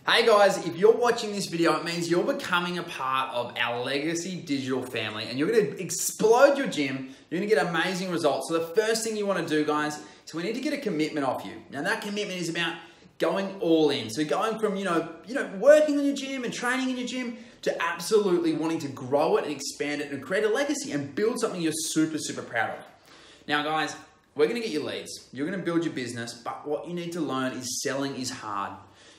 Hey guys, if you're watching this video, it means you're becoming a part of our legacy digital family and you're gonna explode your gym, you're gonna get amazing results. So the first thing you wanna do, guys, is we need to get a commitment off you. Now that commitment is about going all in. So going from, working in your gym and training in your gym to absolutely wanting to grow it and expand it and create a legacy and build something you're super, super proud of. Now guys, we're gonna get you leads. You're gonna build your business, but what you need to learn is selling is hard.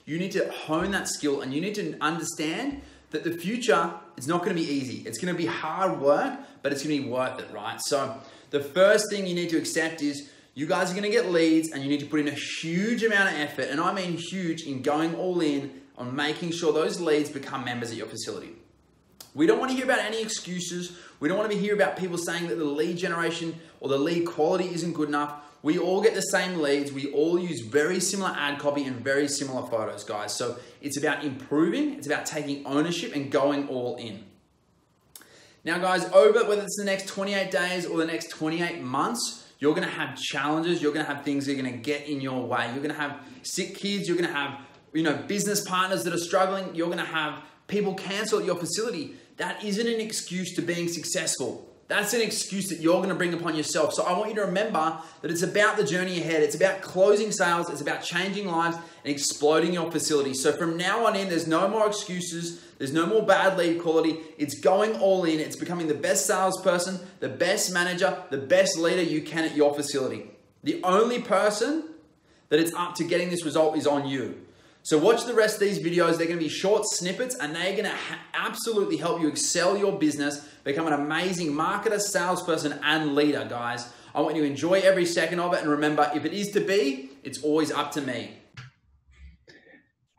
You need to hone that skill and you need to understand that the future is not going to be easy. It's going to be hard work, but it's going to be worth it, right? So the first thing you need to accept is you guys are going to get leads and you need to put in a huge amount of effort, and I mean huge, in going all in on making sure those leads become members at your facility. We don't want to hear about any excuses. We don't want to hear about people saying that the lead generation or the lead quality isn't good enough. We all get the same leads. We all use very similar ad copy and very similar photos, guys. So it's about improving. It's about taking ownership and going all in. Now, guys, whether it's the next 28 days or the next 28 months, you're going to have challenges. You're going to have things that are going to get in your way. You're going to have sick kids. You're going to have, business partners that are struggling. You're going to have people cancel at your facility. That isn't an excuse to being successful. That's an excuse that you're going to bring upon yourself. So I want you to remember that it's about the journey ahead. It's about closing sales. It's about changing lives and exploding your facility. So from now on in, there's no more excuses. There's no more bad lead quality. It's going all in. It's becoming the best salesperson, the best manager, the best leader you can at your facility. The only person that it's up to getting this result is on you. So watch the rest of these videos. They're going to be short snippets and they're going to absolutely help you excel your business, become an amazing marketer, salesperson, and leader, guys. I want you to enjoy every second of it. And remember, if it is to be, it's always up to me.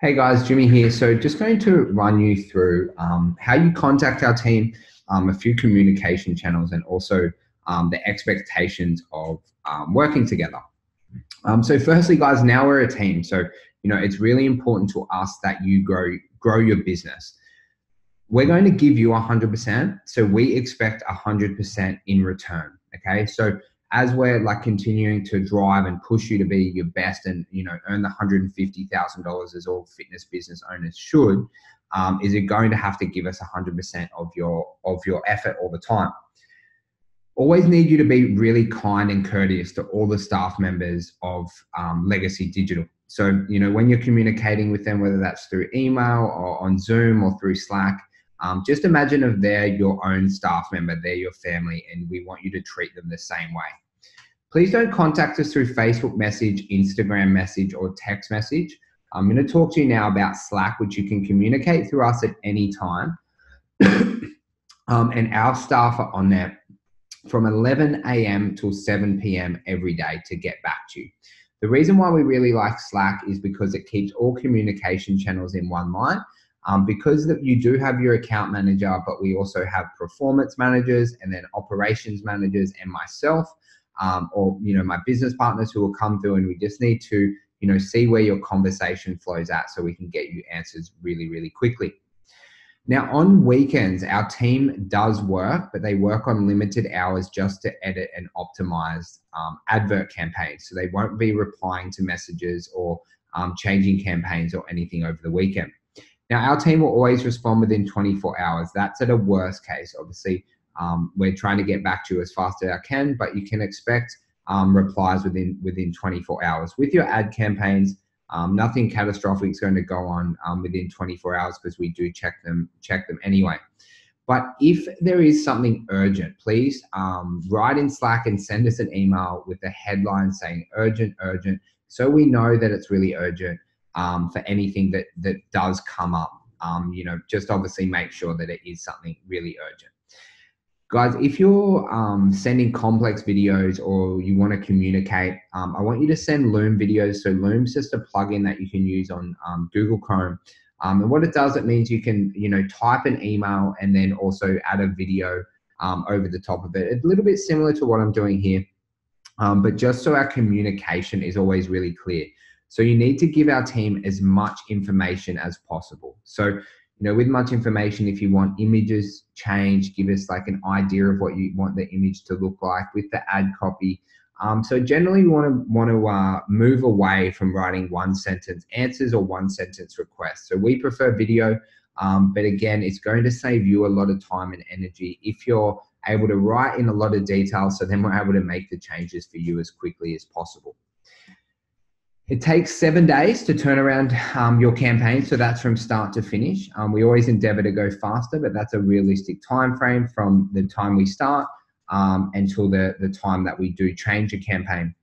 Hey guys, Jimmy here. So just going to run you through how you contact our team, a few communication channels, and also the expectations of working together. So firstly, guys, now we're a team. So it's really important to us that you grow your business. We're going to give you 100%. So we expect 100% in return. Okay. So as we're continuing to drive and push you to be your best and, earn the $150,000 as all fitness business owners should, is it going to have to give us 100% of your effort all the time. Always need you to be really kind and courteous to all the staff members of Legacy Digital. So, when you're communicating with them, whether that's through email or on Zoom or through Slack, just imagine if they're your own staff member, they're your family, and we want you to treat them the same way. Please don't contact us through Facebook message, Instagram message, or text message. I'm going to talk to you now about Slack, which you can communicate through us at any time. And our staff are on there from 11 a.m. till 7 p.m. every day to get back to you. The reason why we really like Slack is because it keeps all communication channels in one line. Because you do have your account manager, but we also have performance managers and then operations managers and myself, or my business partners who will come through, and we just need to see where your conversation flows at so we can get you answers really, really quickly. Now, on weekends, our team does work, but they work on limited hours just to edit and optimize advert campaigns. So they won't be replying to messages or changing campaigns or anything over the weekend. Now, our team will always respond within 24 hours. That's at a worst case. Obviously, we're trying to get back to you as fast as I can, but you can expect replies within 24 hours. With your ad campaigns, nothing catastrophic is going to go on within 24 hours because we do check them anyway. But if there is something urgent, please write in Slack and send us an email with the headline saying urgent, urgent, so we know that it's really urgent for anything that does come up. Just obviously make sure that it is something really urgent. Guys, if you're sending complex videos or you want to communicate, I want you to send Loom videos. So Loom's just a plugin that you can use on Google Chrome. And what it does, it means you can, type an email and then also add a video over the top of it. It's a little bit similar to what I'm doing here, but just so our communication is always really clear. So you need to give our team as much information as possible. So with much information, if you want images changed, give us an idea of what you want the image to look like. With the ad copy, So generally you want to move away from writing one sentence answers or one sentence requests. So we prefer video, but again, it's going to save you a lot of time and energy if you're able to write in a lot of detail, so then we're able to make the changes for you as quickly as possible. It takes 7 days to turn around your campaign, so that's from start to finish. We always endeavor to go faster, but that's a realistic time frame from the time we start until the time that we do change a campaign.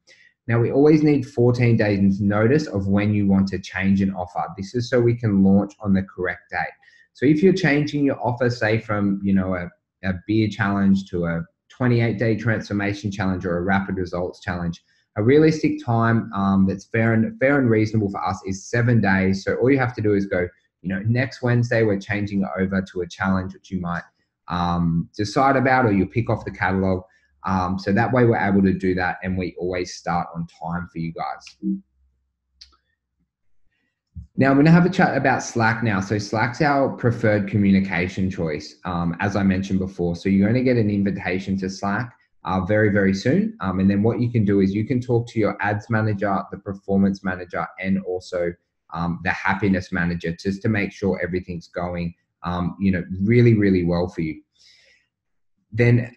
Now, we always need 14 days notice of when you want to change an offer. This is so we can launch on the correct date. So if you're changing your offer, say from a beer challenge to a 28-day transformation challenge or a rapid results challenge, a realistic time that's fair and reasonable for us is 7 days. So all you have to do is go, next Wednesday we're changing it over to a challenge which you might decide about, or you pick off the catalog. So that way we're able to do that, and we always start on time for you guys. Now I'm going to have a chat about Slack now. So Slack's our preferred communication choice, as I mentioned before. So you're going to get an invitation to Slack very, very soon. And then what you can do is you can talk to your ads manager, the performance manager, and also the happiness manager, just to make sure everything's going, really, really well for you. Then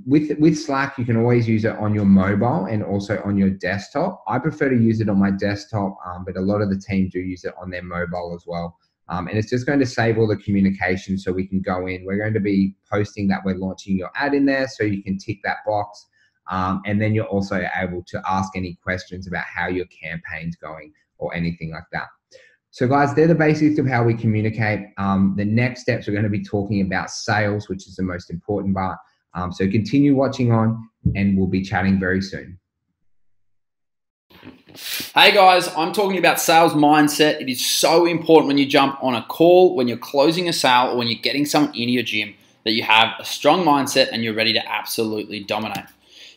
with Slack, you can always use it on your mobile and also on your desktop. I prefer to use it on my desktop, but a lot of the team do use it on their mobile as well. And it's just going to save all the communication, so we can go in. We're going to be posting that we're launching your ad in there, so you can tick that box. And then you're also able to ask any questions about how your campaign's going or anything like that. So guys, they're the basics of how we communicate. The next steps, we're going to be talking about sales, which is the most important part. So continue watching on, and we'll be chatting very soon. Hey guys, I'm talking about sales mindset. It is so important when you jump on a call, when you're closing a sale, or when you're getting someone into your gym, that you have a strong mindset and you're ready to absolutely dominate.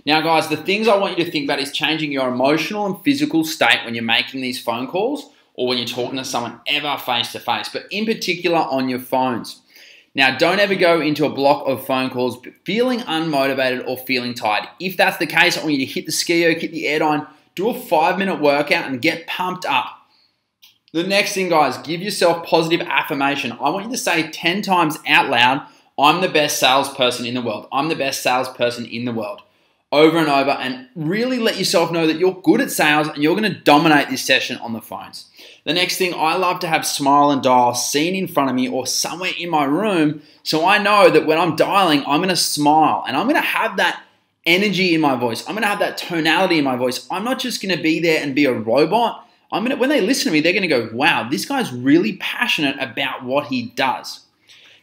Now guys, the things I want you to think about is changing your emotional and physical state when you're making these phone calls, or when you're talking to someone ever face-to-face, but in particular on your phones. Now, don't ever go into a block of phone calls feeling unmotivated or feeling tired. If that's the case, I want you to hit the skio, hit the airdyne, do a 5-minute workout and get pumped up. The next thing, guys, give yourself positive affirmation. I want you to say 10 times out loud, I'm the best salesperson in the world. I'm the best salesperson in the world. Over and over, and really let yourself know that you're good at sales and you're going to dominate this session on the phones. The next thing, I love to have Smile and Dial seen in front of me or somewhere in my room, so I know that when I'm dialing, I'm going to smile and I'm going to have that energy in my voice. I'm going to have that tonality in my voice. I'm not just going to be there and be a robot. When they listen to me, they're going to go, wow, this guy's really passionate about what he does.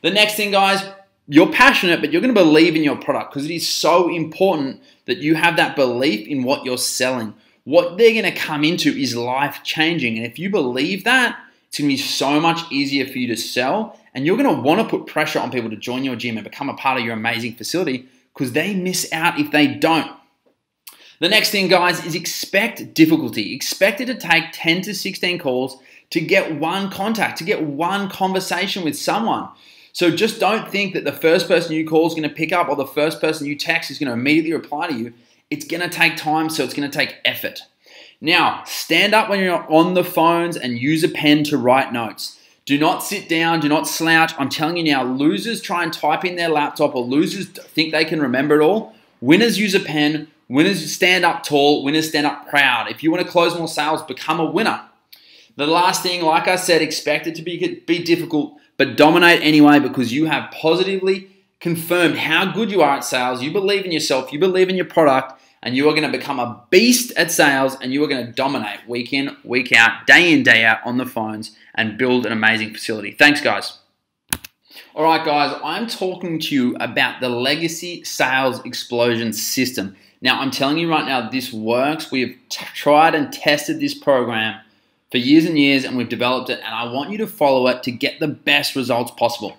The next thing, guys, you're passionate, but you're going to believe in your product, because it is so important that you have that belief in what you're selling. What they're going to come into is life-changing. And if you believe that, it's going to be so much easier for you to sell. And you're going to want to put pressure on people to join your gym and become a part of your amazing facility, because they miss out if they don't. The next thing, guys, is expect difficulty. Expect it to take 10 to 16 calls to get one contact, to get one conversation with someone. So just don't think that the first person you call is going to pick up, or the first person you text is going to immediately reply to you. It's going to take time, so it's going to take effort. Now, stand up when you're on the phones and use a pen to write notes. Do not sit down, do not slouch. I'm telling you now, losers try and type in their laptop, or losers think they can remember it all. Winners use a pen, winners stand up tall, winners stand up proud. If you want to close more sales, become a winner. The last thing, like I said, expect it to be difficult, but dominate anyway, because you have positively confirmed how good you are at sales. You believe in yourself, you believe in your product, and you are going to become a beast at sales, and you are going to dominate week in, week out, day in, day out on the phones, and build an amazing facility. Thanks, guys. All right, guys, I'm talking to you about the Legacy Sales Explosion System. Now, I'm telling you right now, this works. We have tried and tested this program for years and years, and we've developed it, and I want you to follow it to get the best results possible.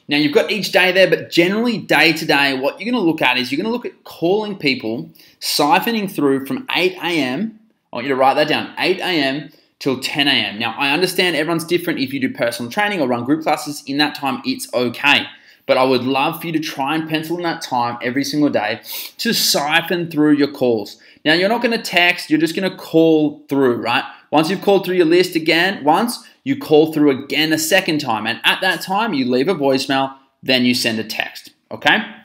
Now, you've got each day there, but generally day to day, what you're going to look at is you're going to look at calling people, siphoning through from 8 a.m. I want you to write that down, 8 a.m. till 10 a.m. Now, I understand everyone's different. If you do personal training or run group classes in that time, it's okay. But I would love for you to try and pencil in that time every single day to siphon through your calls. Now, you're not going to text, you're just going to call through, right? Once you've called through your list again, once, you call through again a second time. And at that time, you leave a voicemail, then you send a text, okay?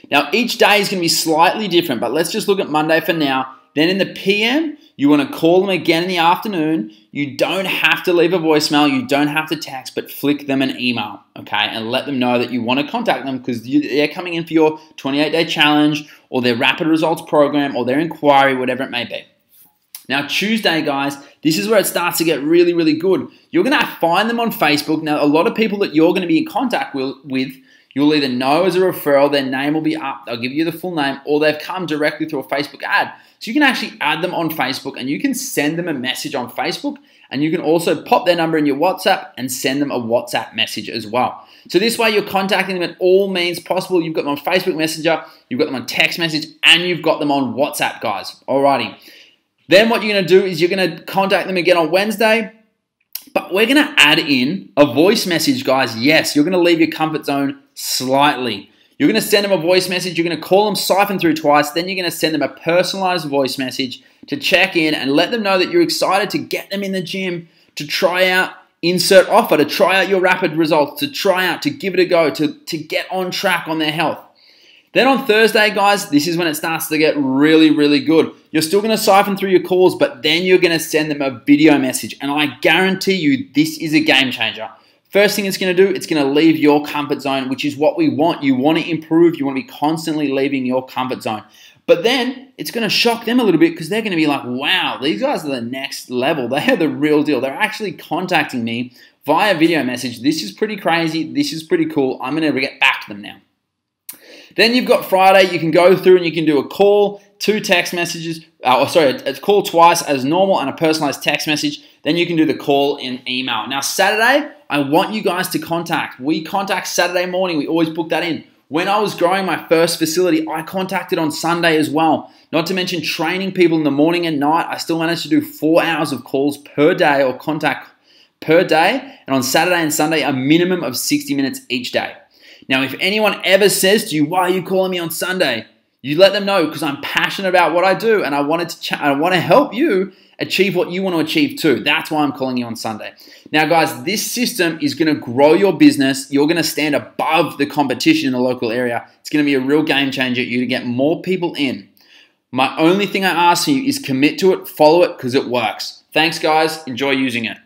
Now, each day is going to be slightly different, but let's just look at Monday for now. Then in the PM, you want to call them again in the afternoon. You don't have to leave a voicemail. You don't have to text, but flick them an email, okay? And let them know that you want to contact them because they're coming in for your 28-day challenge or their rapid results program or their inquiry, whatever it may be. Now, Tuesday, guys, this is where it starts to get really, really good. You're going to find them on Facebook. Now, a lot of people that you're going to be in contact with, you'll either know as a referral, their name will be up, they'll give you the full name, or they've come directly through a Facebook ad. So you can actually add them on Facebook and you can send them a message on Facebook, and you can also pop their number in your WhatsApp and send them a WhatsApp message as well. So this way you're contacting them at all means possible. You've got them on Facebook Messenger, you've got them on text message, and you've got them on WhatsApp, guys. Alrighty. Then what you're going to do is you're going to contact them again on Wednesday, but we're going to add in a voice message, guys. Yes, you're going to leave your comfort zone slightly. You're going to send them a voice message. You're going to call them, siphon through twice. Then you're going to send them a personalized voice message to check in and let them know that you're excited to get them in the gym, to try out insert offer, to try out your rapid results, to try out, to give it a go, to get on track on their health. Then on Thursday, guys, this is when it starts to get really, really good. You're still going to siphon through your calls, but then you're going to send them a video message. And I guarantee you, this is a game changer. First thing it's going to do, it's going to leave your comfort zone, which is what we want. You want to improve. You want to be constantly leaving your comfort zone. But then it's going to shock them a little bit because they're going to be like, wow, these guys are the next level. They are the real deal. They're actually contacting me via video message. This is pretty crazy. This is pretty cool. I'm going to get back to them now. Then you've got Friday. You can go through and you can do a call, 2 text messages. A call twice as normal and a personalized text message. Then you can do the call in email. Now, Saturday, I want you guys to contact. We contact Saturday morning. We always book that in. When I was growing my first facility, I contacted on Sunday as well. Not to mention training people in the morning and night. I still managed to do 4 hours of calls per day or contact per day. And on Saturday and Sunday, a minimum of 60 minutes each day. Now, if anyone ever says to you, why are you calling me on Sunday? You let them know because I'm passionate about what I do and I want to help you achieve what you want to achieve too. That's why I'm calling you on Sunday. Now, guys, this system is going to grow your business. You're going to stand above the competition in the local area. It's going to be a real game changer for you to get more people in. My only thing I ask you is commit to it, follow it because it works. Thanks, guys. Enjoy using it.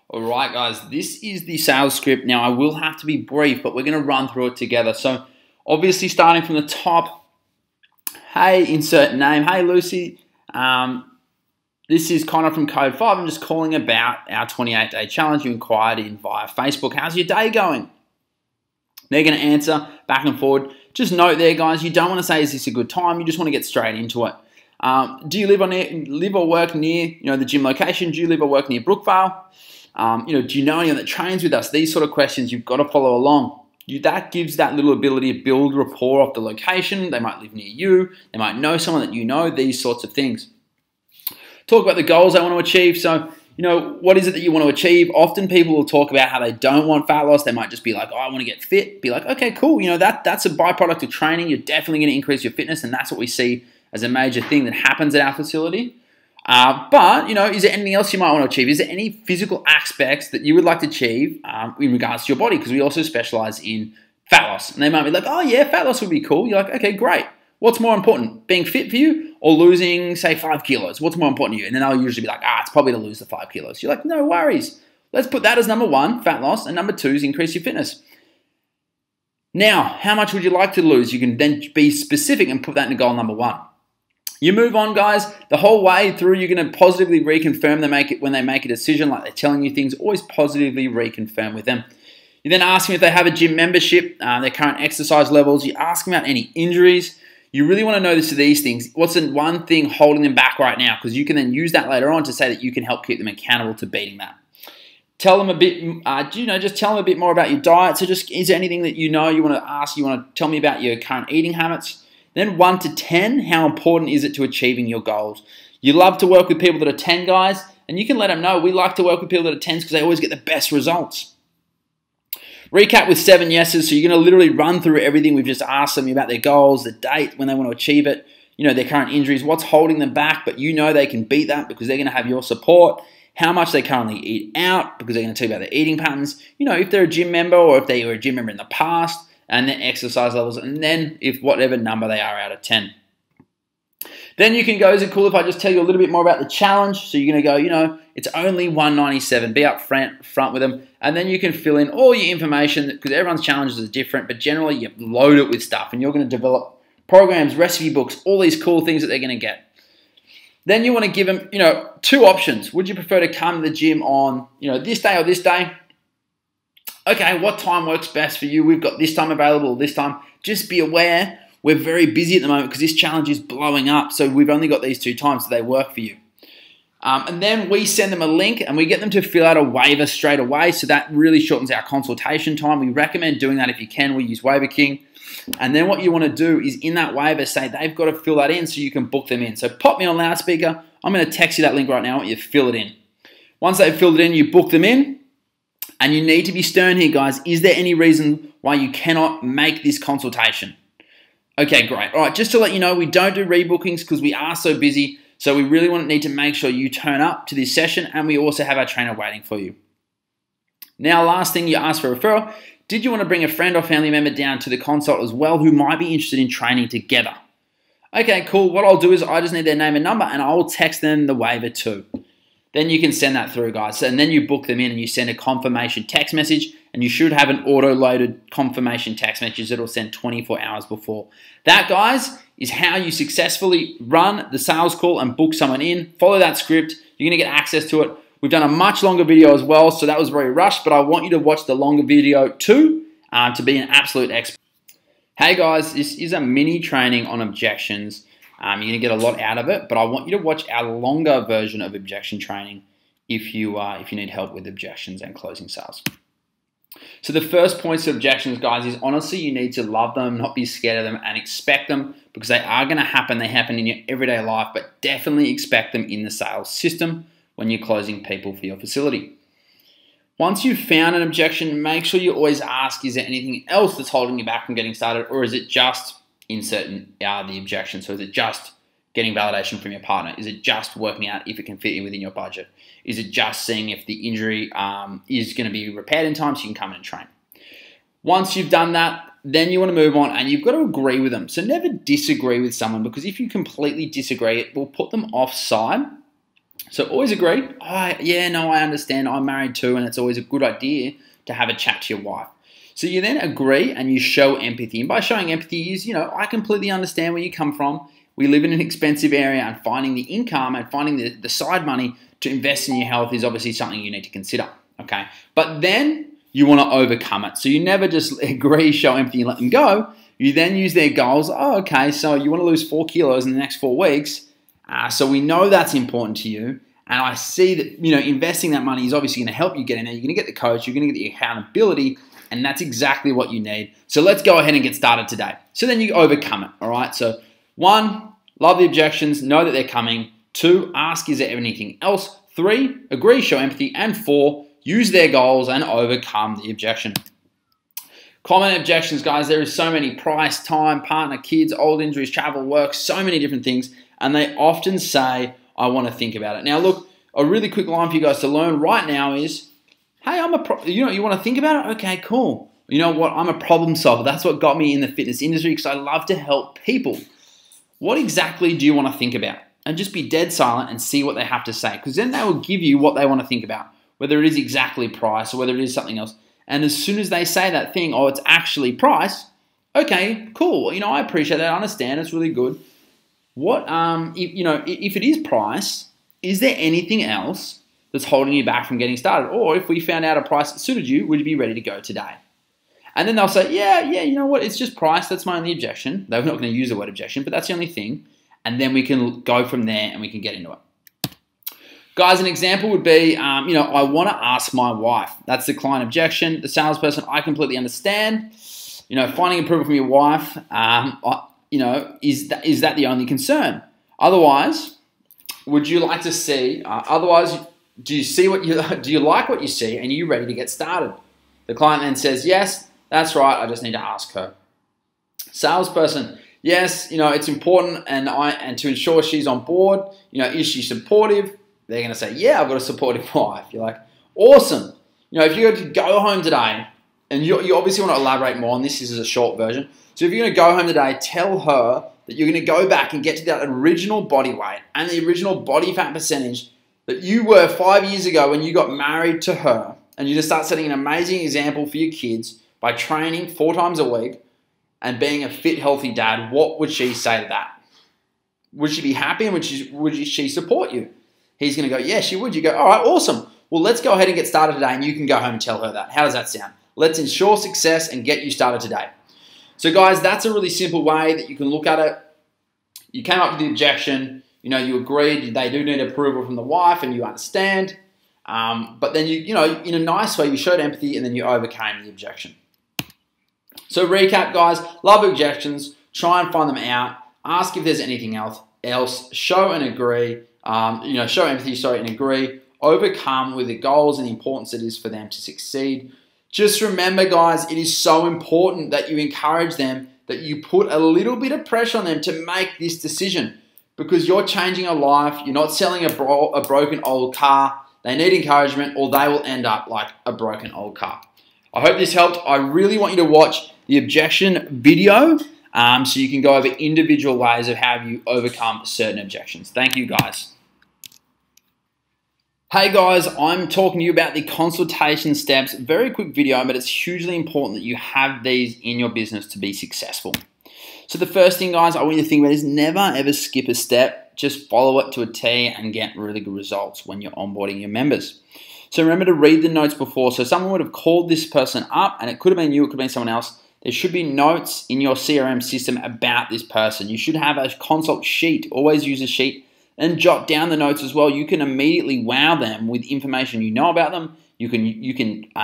All right, guys, this is the sales script. Now, I will have to be brief, but we're going to run through it together. So, obviously, starting from the top, hey, insert name. Hey, Lucy. This is Connor from Code 5. I'm just calling about our 28-day challenge you inquired in via Facebook. How's your day going? They're going to answer back and forward. Just note there, guys, you don't want to say, is this a good time? You just want to get straight into it. Do you live or work near the gym location? Do you live or work near Brookvale? Do you know anyone that trains with us? These sort of questions you've got to follow along. That gives that little ability to build rapport off the location. They might live near you. They might know someone that you know, these sorts of things. Talk about the goals they want to achieve. So, what is it that you want to achieve? Often people will talk about how they don't want fat loss. They might just be like, oh, I want to get fit. Be like, okay, cool. That's a byproduct of training. You're definitely going to increase your fitness. And that's what we see as a major thing that happens at our facility. But is there anything else you might want to achieve? Is there any physical aspects that you would like to achieve in regards to your body? Because we also specialize in fat loss. And they might be like, oh yeah, fat loss would be cool. You're like, okay, great. What's more important, being fit for you or losing, say, 5 kilos? What's more important to you? And then they'll usually be like, it's probably to lose the 5 kilos. You're like, no worries. Let's put that as number 1, fat loss, and number 2 is increase your fitness. Now, how much would you like to lose? You can then be specific and put that in goal number 1. You move on, guys. The whole way through, you're going to positively reconfirm when they make a decision, like they're telling you things, always positively reconfirm with them. You then ask them if they have a gym membership, their current exercise levels. You ask them about any injuries. You really want to know these things. What's the one thing holding them back right now? Because you can then use that later on to say that you can help keep them accountable to beating that. Tell them a bit, just tell them a bit more about your diet. So is there anything that you want to ask? You want to tell me about your current eating habits? Then 1 to 10, how important is it to achieving your goals? You love to work with people that are 10 guys, and you can let them know we like to work with people that are 10s because they always get the best results. Recap with 7 yeses, so you're going to literally run through everything we've just asked them about their goals, the date, when they want to achieve it. their current injuries, what's holding them back, but they can beat that because they're going to have your support, how much they currently eat out because they're going to tell you about their eating patterns, if they're a gym member or if they were a gym member in the past, and their exercise levels, and then if whatever number they are out of 10. Then you can go, is it cool if I just tell you a little bit more about the challenge? So you're going to go, it's only $197. Be up front with them. And then you can fill in all your information because everyone's challenges are different, but generally you load it with stuff and you're going to develop programs, recipe books, all these cool things that they're going to get. Then you want to give them, 2 options. Would you prefer to come to the gym on, this day or this day? Okay, what time works best for you? We've got this time available, this time. Just be aware, we're very busy at the moment because this challenge is blowing up. So we've only got these 2 times, so they work for you. And then we send them a link and we get them to fill out a waiver straight away. So that really shortens our consultation time. We recommend doing that if you can. We use Waiver King. And then what you want to do is in that waiver say they've got to fill that in so you can book them in. So pop me on loudspeaker. I'm going to text you that link right now. I want you to fill it in. Once they've filled it in, you book them in. And you need to be stern here, guys. Is there any reason why you cannot make this consultation? Okay, great. All right, just to let you know, we don't do rebookings because we are so busy. So we really need to make sure you turn up to this session, and we also have our trainer waiting for you. Now, last thing, you ask for a referral. Did you want to bring a friend or family member down to the consult as well who might be interested in training together? Okay, cool. What I'll do is I just need their name and number, and I'll text them the waiver too. Then you can send that through, guys. And then you book them in and you send a confirmation text message, and you should have an auto-loaded confirmation text message that will send 24 hours before. That, guys, is how you successfully run the sales call and book someone in. Follow that script. You're going to get access to it. We've done a much longer video as well, so that was very rushed, but I want you to watch the longer video too to be an absolute expert. Hey, guys, this is a mini training on objections. You're going to get a lot out of it, but I want you to watch our longer version of objection training if you need help with objections and closing sales. So the first points of objections, guys, is honestly you need to love them, not be scared of them, and expect them because they are going to happen. They happen in your everyday life, but definitely expect them in the sales system when you're closing people for your facility. Once you've found an objection, make sure you always ask, is there anything else that's holding you back from getting started, or is it just insert the objection? So is it just getting validation from your partner? Is it just working out if it can fit in within your budget? Is it just seeing if the injury is going to be repaired in time so you can come in and train? Once you've done that, then you want to move on and you've got to agree with them. So never disagree with someone because if you completely disagree, it will put them offside. So always agree. Oh, yeah, no, I understand. I'm married too, and it's always a good idea to have a chat to your wife. So you then agree and you show empathy. And by showing empathy is, I completely understand where you come from. We live in an expensive area and finding the income and finding the side money to invest in your health is obviously something you need to consider, okay? But then you want to overcome it. So you never just agree, show empathy, and let them go. You then use their goals. Oh, okay, so you want to lose 4 kilos in the next 4 weeks. So we know that's important to you. And I see that, investing that money is obviously going to help you get in there. You're going to get the coach. You're going to get the accountability. And that's exactly what you need. So let's go ahead and get started today. So then you overcome it, all right? So 1, love the objections, know that they're coming. 2, ask, is there anything else? 3, agree, show empathy. And 4, use their goals and overcome the objection. Common objections, guys, there is so many: price, time, partner, kids, old injuries, travel, work, so many different things. And they often say, I want to think about it. Now, look, a really quick line for you guys to learn right now is, hey, you want to think about it? Okay, cool. You know what? I'm a problem solver. That's what got me in the fitness industry because I love to help people. What exactly do you want to think about? And just be dead silent and see what they have to say, because then they will give you what they want to think about, whether it is exactly price or whether it is something else. And as soon as they say that thing, oh, it's actually price, okay, cool. I appreciate that. I understand. It's really good. What, if it is price, is there anything else that's holding you back from getting started? Or if we found out a price that suited you, would you be ready to go today? And then they'll say, yeah, you know what? It's just price. That's my only objection. They're not going to use the word objection, but that's the only thing. And then we can go from there and we can get into it. Guys, an example would be, I want to ask my wife. That's the client objection. The salesperson, I completely understand. Finding approval from your wife, is that the only concern? Otherwise, would you like to see, do you like what you see and are you ready to get started? The client then says, yes, that's right, I just need to ask her. Salesperson, Yes, it's important, and to ensure she's on board, is she supportive? They're going to say, yeah, I've got a supportive wife. You're like, awesome. If you were to go home today, and you obviously want to elaborate more on this is a short version. So if you're going to go home today, tell her that you're going to go back and get to that original body weight and the original body fat percentage that you were 5 years ago when you got married to her, and you just start setting an amazing example for your kids by training 4 times a week and being a fit, healthy dad. What would she say to that? Would she be happy, and would she support you? He's going to go, yeah, she would. You go, all right, awesome. Well, let's go ahead and get started today, and you can go home and tell her that. How does that sound? Let's ensure success and get you started today. So guys, that's a really simple way that you can look at it. You came up with the objection, you agreed they do need approval from the wife and you understand. But then you in a nice way, you showed empathy and then you overcame the objection. So recap, guys, love objections, try and find them out, ask if there's anything else, show and agree, show empathy, and agree, overcome with the goals and the importance it is for them to succeed. Just remember, guys, it is so important that you encourage them, that you put a little bit of pressure on them to make this decision, because you're changing a life. You're not selling a broken old car. They need encouragement, or they will end up like a broken old car. I hope this helped. I really want you to watch the objection video so you can go over individual ways of how you overcome certain objections. Thank you, guys. Hey guys, I'm talking to you about the consultation steps. Very quick video, but it's hugely important that you have these in your business to be successful. So the first thing, guys, I want you to think about is never ever skip a step. Just follow it to a T and get really good results when you're onboarding your members. So remember to read the notes before. So someone would have called this person up, and it could have been you, it could have been someone else. There should be notes in your CRM system about this person. You should have a consult sheet. Always use a sheet. And jot down the notes as well. You can immediately wow them with information you know about them. You can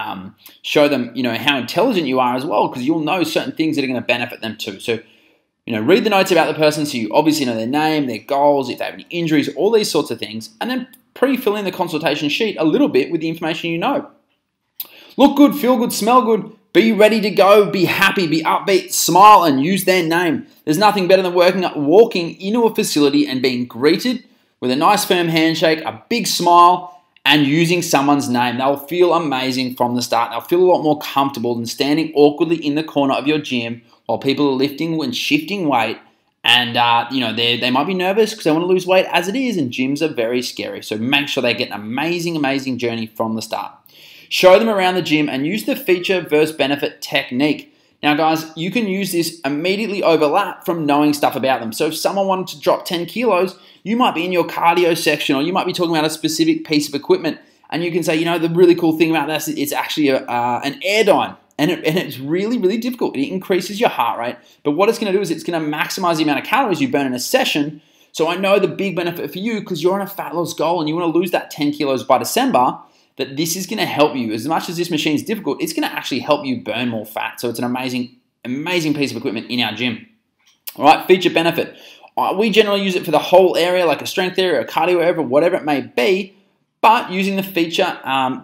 show them how intelligent you are as well, because you'll know certain things that are going to benefit them too. So read the notes about the person, so you obviously know their name, their goals, if they have any injuries, all these sorts of things, and then pre-fill in the consultation sheet a little bit with the information you know. Look good, feel good, smell good. Be ready to go, be happy, be upbeat, smile, and use their name. There's nothing better than walking into a facility and being greeted with a nice firm handshake, a big smile, and using someone's name. They'll feel amazing from the start. They'll feel a lot more comfortable than standing awkwardly in the corner of your gym while people are lifting and shifting weight. And they might be nervous because they want to lose weight as it is, and gyms are very scary. So make sure they get an amazing, amazing journey from the start. Show them around the gym and use the feature versus benefit technique. Now, guys, you can use this immediately overlap from knowing stuff about them. So if someone wanted to drop 10 kilos, you might be in your cardio section, or you might be talking about a specific piece of equipment, and you can say, the really cool thing about this, it's actually an Airdyne, and it's really, really difficult. It increases your heart rate, but what it's going to do is it's going to maximize the amount of calories you burn in a session. So I know the big benefit for you, because you're on a fat loss goal and you want to lose that 10 kilos by December, that this is going to help you. As much as this machine is difficult, it's going to actually help you burn more fat. So it's an amazing, amazing piece of equipment in our gym. All right, feature benefit. We generally use it for the whole area, like a strength area, a cardio area, whatever it may be. But using the feature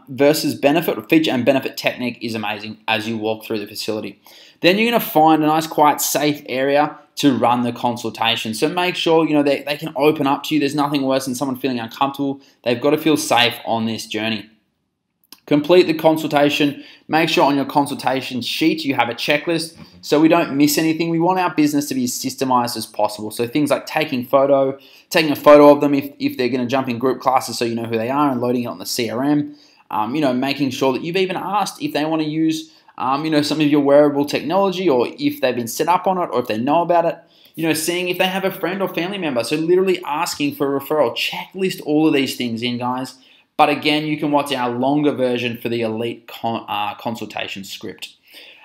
versus benefit, or feature and benefit technique, is amazing as you walk through the facility. Then you're going to find a nice, quiet, safe area to run the consultation. So make sure they can open up to you. There's nothing worse than someone feeling uncomfortable. They've got to feel safe on this journey. Complete the consultation. Make sure on your consultation sheet you have a checklist so we don't miss anything. We want our business to be as systemized as possible. So things like taking a photo of them if they're going to jump in group classes so you know who they are, and loading it on the CRM. Making sure that you've even asked if they want to use some of your wearable technology, or if they've been set up on it, or if they know about it. Seeing if they have a friend or family member. So literally asking for a referral. Checklist all of these things in, guys. But again, you can watch our longer version for the elite consultation script.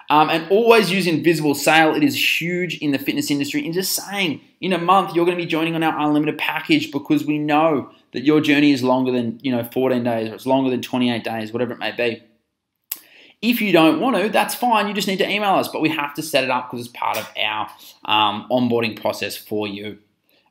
And always use invisible sale. It is huge in the fitness industry. And just saying, in a month, you're going to be joining on our unlimited package, because we know that your journey is longer than 14 days, or it's longer than 28 days, whatever it may be. If you don't want to, that's fine. You just need to email us. But we have to set it up because it's part of our onboarding process for you.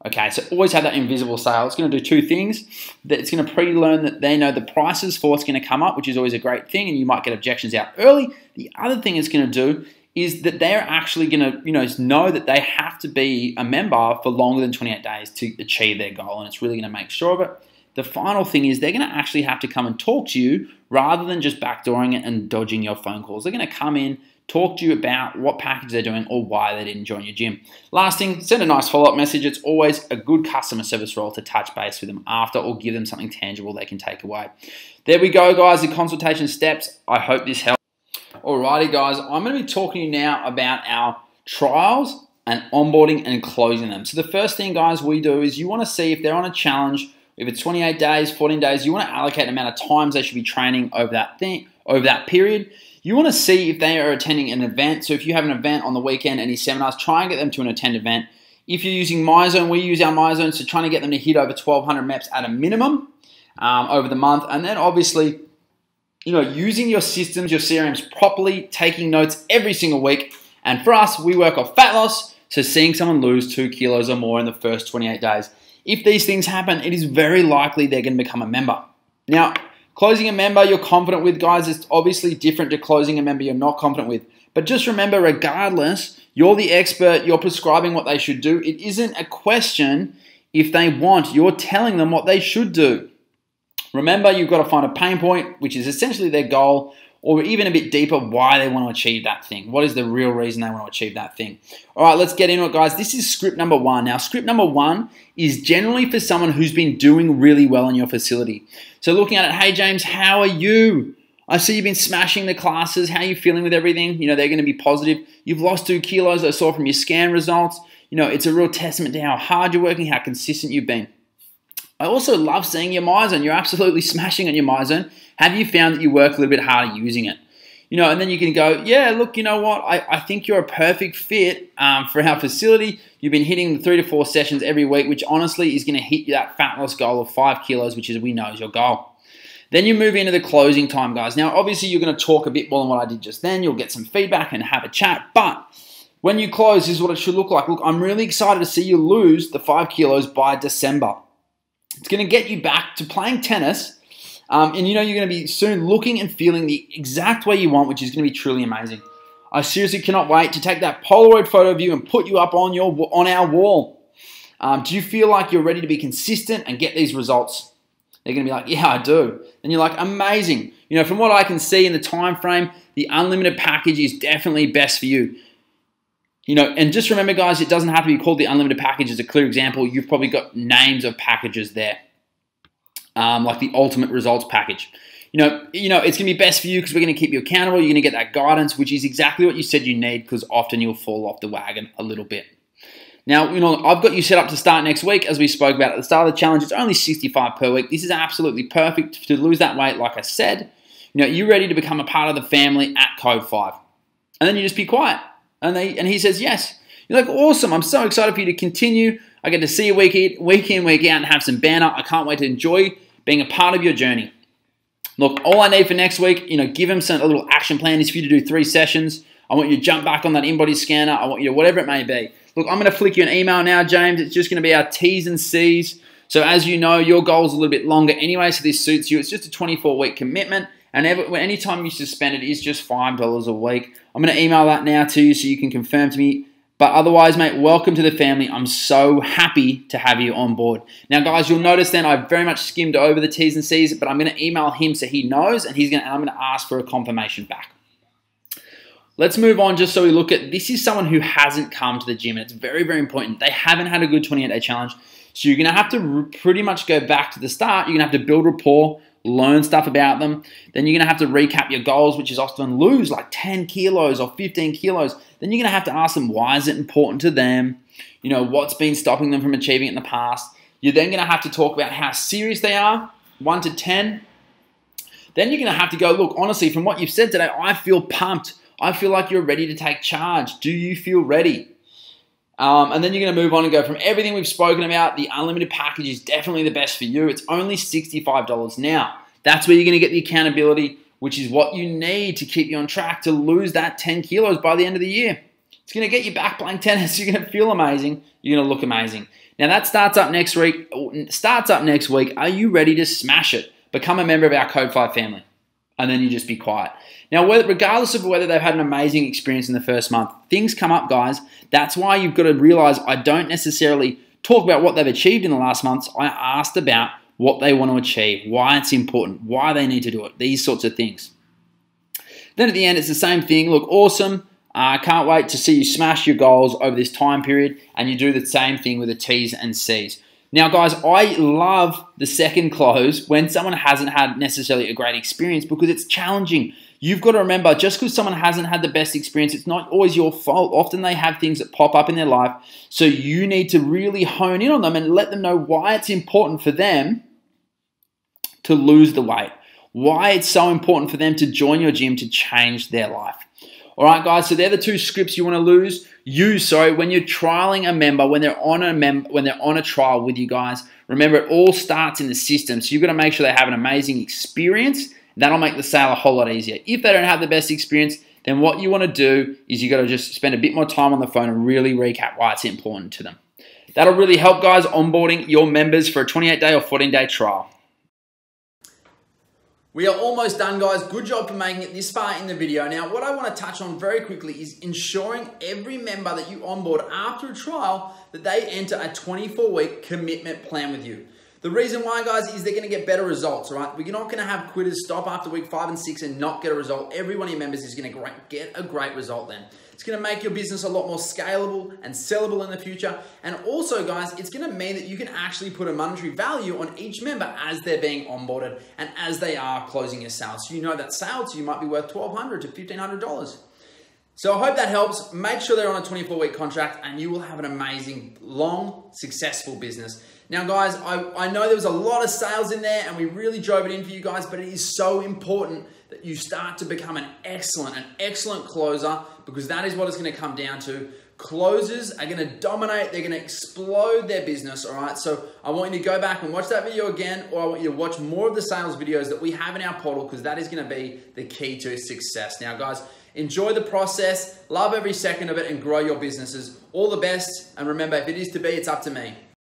Okay, so always have that invisible sale. It's going to do two things. That it's going to pre-learn that they know the prices for what's going to come up, which is always a great thing, and you might get objections out early. The other thing it's going to do is that they're actually going to, know that they have to be a member for longer than 28 days to achieve their goal, and it's really going to make sure of it. The final thing is they're going to actually have to come and talk to you rather than just backdooring it and dodging your phone calls. They're going to come in, talk to you about what package they're doing or why they didn't join your gym. Last thing, send a nice follow-up message. It's always a good customer service role to touch base with them after or give them something tangible they can take away. There we go, guys, the consultation steps. I hope this helps. Alrighty, guys, I'm going to be talking to you now about our trials and onboarding and closing them. So the first thing, guys, we do is you want to see if they're on a challenge. If it's 28 days, 14 days, you want to allocate the amount of times they should be training over that period. You want to see if they are attending an event. So if you have an event on the weekend, any seminars, try and get them to an attend event. If you're using MyZone, we use our MyZone, so trying to get them to hit over 1,200 reps at a minimum over the month. And then obviously, using your systems, your CRMs properly, taking notes every single week. And for us, we work off fat loss, so seeing someone lose 2 kilos or more in the first 28 days. If these things happen, it is very likely they're going to become a member. Now, closing a member you're confident with, guys, is obviously different to closing a member you're not confident with. But just remember, regardless, you're the expert, you're prescribing what they should do. It isn't a question if they want, you're telling them what they should do. Remember, you've got to find a pain point, which is essentially their goal, or even a bit deeper, why they want to achieve that thing. What is the real reason they want to achieve that thing? All right, let's get into it, guys. This is script number 1. Now, script number 1 is generally for someone who's been doing really well in your facility. So looking at it, hey, James, how are you? I see you've been smashing the classes. How are you feeling with everything? They're going to be positive. You've lost 2 kilos, I saw from your scan results. It's a real testament to how hard you're working, how consistent you've been. I also love seeing your MyZone. You're absolutely smashing on your MyZone. Have you found that you work a little bit harder using it? And then you can go, yeah, look, you know what? I think you're a perfect fit for our facility. You've been hitting 3 to 4 sessions every week, which honestly is going to hit you that fat loss goal of 5 kilos, which is we know is your goal. Then you move into the closing time, guys. Now, obviously, you're going to talk a bit more than what I did just then. You'll get some feedback and have a chat. But when you close, this is what it should look like. Look, I'm really excited to see you lose the 5 kilos by December. It's going to get you back to playing tennis. And you're going to be soon looking and feeling the exact way you want, which is going to be truly amazing. I seriously cannot wait to take that Polaroid photo of you and put you up on our wall. Do you feel like you're ready to be consistent and get these results? They're going to be like, yeah, I do. And you're like, amazing. From what I can see in the time frame, the unlimited package is definitely best for you. And just remember, guys, it doesn't have to be called the unlimited package. As a clear example, you've probably got names of packages there, like the ultimate results package. It's going to be best for you because we're going to keep you accountable. You're going to get that guidance, which is exactly what you said you need, because often you'll fall off the wagon a little bit. Now, I've got you set up to start next week, as we spoke about at the start of the challenge. It's only 65 per week. This is absolutely perfect to lose that weight, like I said. You're ready to become a part of the family at Code 5. And then you just be quiet. And he says yes. You're like, awesome, I'm so excited for you to continue. I get to see you week in, week out and have some banter. I can't wait to enjoy being a part of your journey. Look, all I need for next week, give him a little action plan is for you to do 3 sessions. I want you to jump back on that InBody scanner. I want you to, whatever it may be. Look, I'm going to flick you an email now, James. It's just going to be our T's and C's. So as you know, your goal's a little bit longer anyway, so this suits you. It's just a 24-week commitment. And anytime you suspend it is just $5 a week. I'm going to email that now to you so you can confirm to me. But otherwise, mate, welcome to the family. I'm so happy to have you on board. Now, guys, you'll notice then I very much skimmed over the T's and C's, but I'm going to email him so he knows, and I'm going to ask for a confirmation back. Let's move on just so we look at, this is someone who hasn't come to the gym, and it's very, very important. They haven't had a good 28-day challenge. So you're going to have to pretty much go back to the start. You're going to have to build rapport, learn stuff about them. Then you're going to have to recap your goals, which is often lose like 10 kilos or 15 kilos. Then you're going to have to ask them, why is it important to them? What's been stopping them from achieving it in the past? You're then going to have to talk about how serious they are, 1 to 10. Then you're going to have to go, look, honestly, from what you've said today, I feel pumped. I feel like you're ready to take charge. Do you feel ready? And then you're going to move on and go from everything we've spoken about. The unlimited package is definitely the best for you. It's only $65 now. That's where you're going to get the accountability, which is what you need to keep you on track to lose that 10 kilos by the end of the year. It's going to get you back playing tennis. You're going to feel amazing. You're going to look amazing. Now that starts up next week. Are you ready to smash it? Become a member of our Code 5 family. and then you just be quiet. Now, regardless of whether they've had an amazing experience in the first month, things come up, guys. That's why you've got to realize I don't necessarily talk about what they've achieved in the last months. I asked about what they want to achieve, why it's important, why they need to do it, these sorts of things. Then at the end, it's the same thing. Look, awesome. I can't wait to see you smash your goals over this time period, and you do the same thing with the T's and C's. Now, guys, I love the second close when someone hasn't had necessarily a great experience because it's challenging. You've got to remember, just because someone hasn't had the best experience, it's not always your fault. Often they have things that pop up in their life, so you need to really hone in on them and let them know why it's important for them to lose the weight, why it's so important for them to join your gym to change their life. All right, guys, so they're the two scripts you want to use when you're trialing a member, when they're on a trial with you guys. Remember, it all starts in the system. So you've got to make sure they have an amazing experience. That'll make the sale a whole lot easier. If they don't have the best experience, then what you want to do is you got to just spend a bit more time on the phone and really recap why it's important to them. That'll really help, guys, onboarding your members for a 28-day or 14-day trial. We are almost done, guys. Good job for making it this far in the video. Now, what I want to touch on very quickly is ensuring every member that you onboard after a trial that they enter a 24-week commitment plan with you. The reason why, guys, is they're going to get better results, all right? We're not going to have quitters stop after week 5 and 6 and not get a result. Every one of your members is going to get a great result then. It's going to make your business a lot more scalable and sellable in the future. And also, guys, it's going to mean that you can actually put a monetary value on each member as they're being onboarded and as they are closing your sales. So you know that sales, you might be worth $1,200 to $1,500. So I hope that helps. Make sure they're on a 24-week contract and you will have an amazing, long, successful business. Now, guys, I know there was a lot of sales in there and we really drove it in for you guys, but it is so important that you start to become an excellent closer, because that is what it's going to come down to. Closers are going to dominate. They're going to explode their business, all right? So I want you to go back and watch that video again, or I want you to watch more of the sales videos that we have in our portal, because that is going to be the key to success. Now, guys, enjoy the process, love every second of it, and grow your businesses. All the best, and remember, if it is to be, it's up to me.